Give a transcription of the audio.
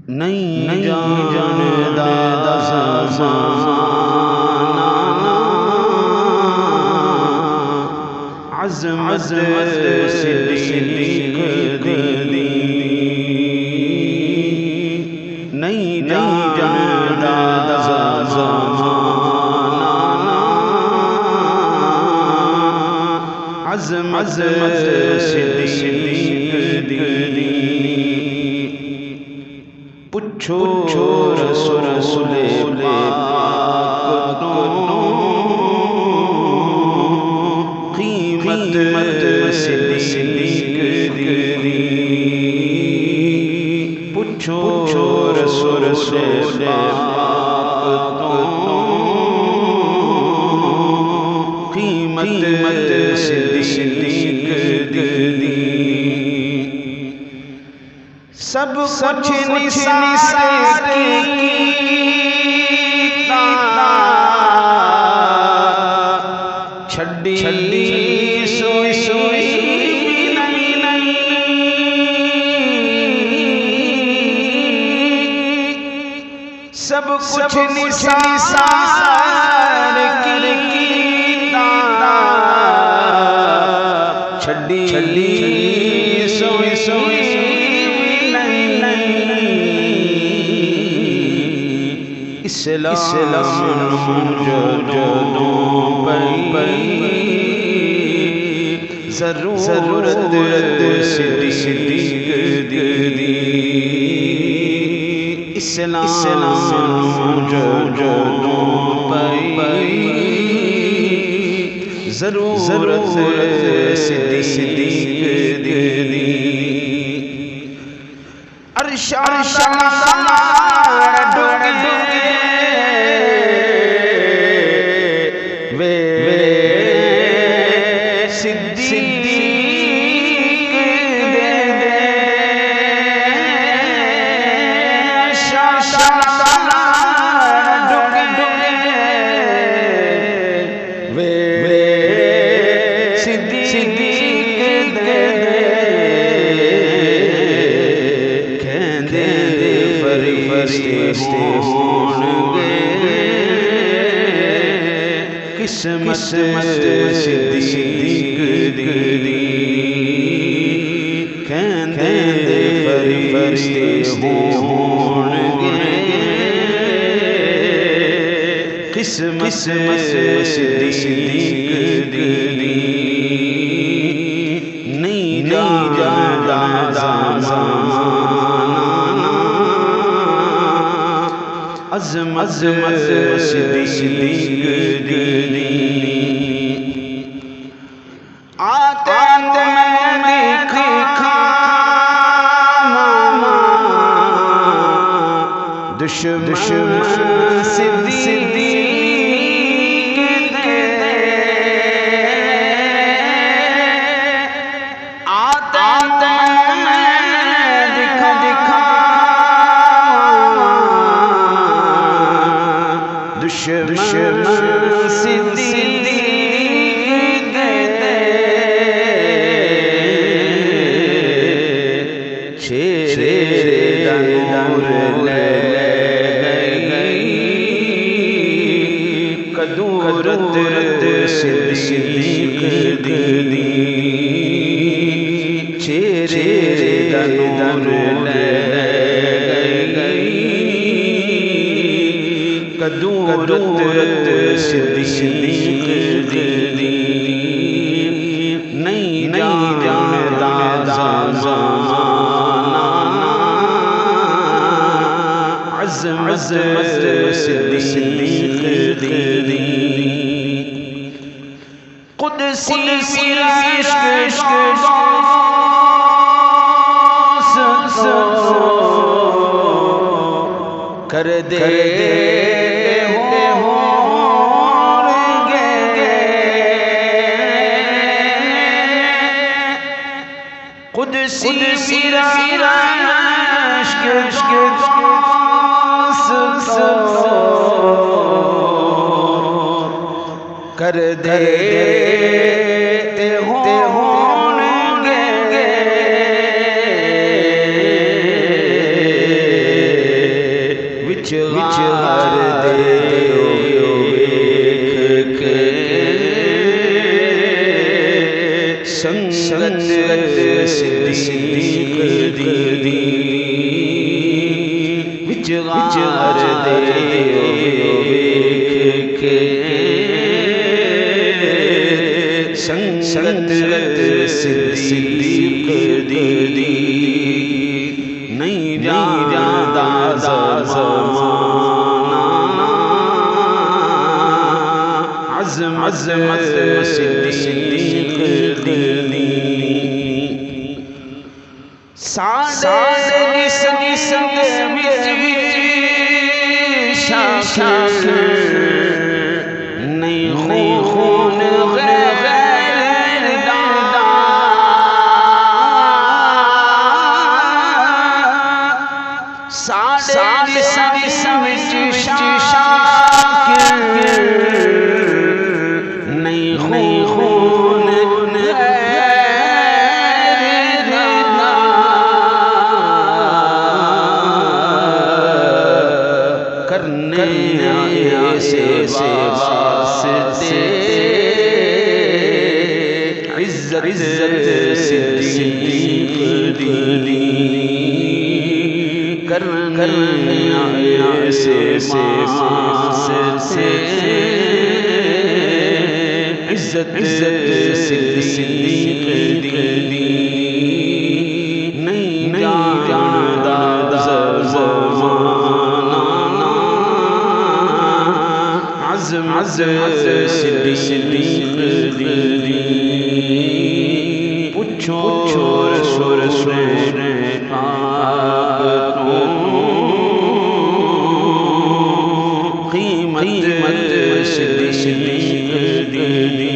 نہیں جاندا زمانہ عظمت صدیق دی نہیں جاندا زمانہ عظمت صدیق دی پوچھو رسول پاک قیمت صدیق دی پوچھو رسول پاک قیمت صدیق دی سب کچھ نثار کیتا چھڈی سوئی سب کچھ نثار کیتا چھڈی سوئی اسلام جدوں پئی ضرورت صدیق دی اسلام جدوں پئی ضرورت صدیق دی عرش قسمت صدیق دی کہندے فرشتے ہون گے قسمت صدیق دی نہیں جاندا زمانہ عظمت صدیق دی آتے میں دیکھا دشمن صدیق دے آتے میں دیکھا دشمن صدیق قدورت صدیق دی چہرے نور لے گئی قدورت صدیق دی نہیں جاندا زمانہ عظمت صدیق دی قدسی عشق کر دے قدسی عشق کر دیتے ہوں گے وچ غار دے سنگت صدیق دی وچ غار دے سنگت صدیق دی نہیں جاندا زمانہ عظمت صدیق دی ساڈے جسم وچ شاخ نہیں خون غیر دا ساڈے جسم وچ شاخ نہیں خون غیر دا کرنے سے واسطے عزت صدیق دی کرنے سے واسطے عزت صدیق دی نہیں جاندا زمانہ عظمت صدیق دی پوچھو رسول پاک تو قیمت صدیق دی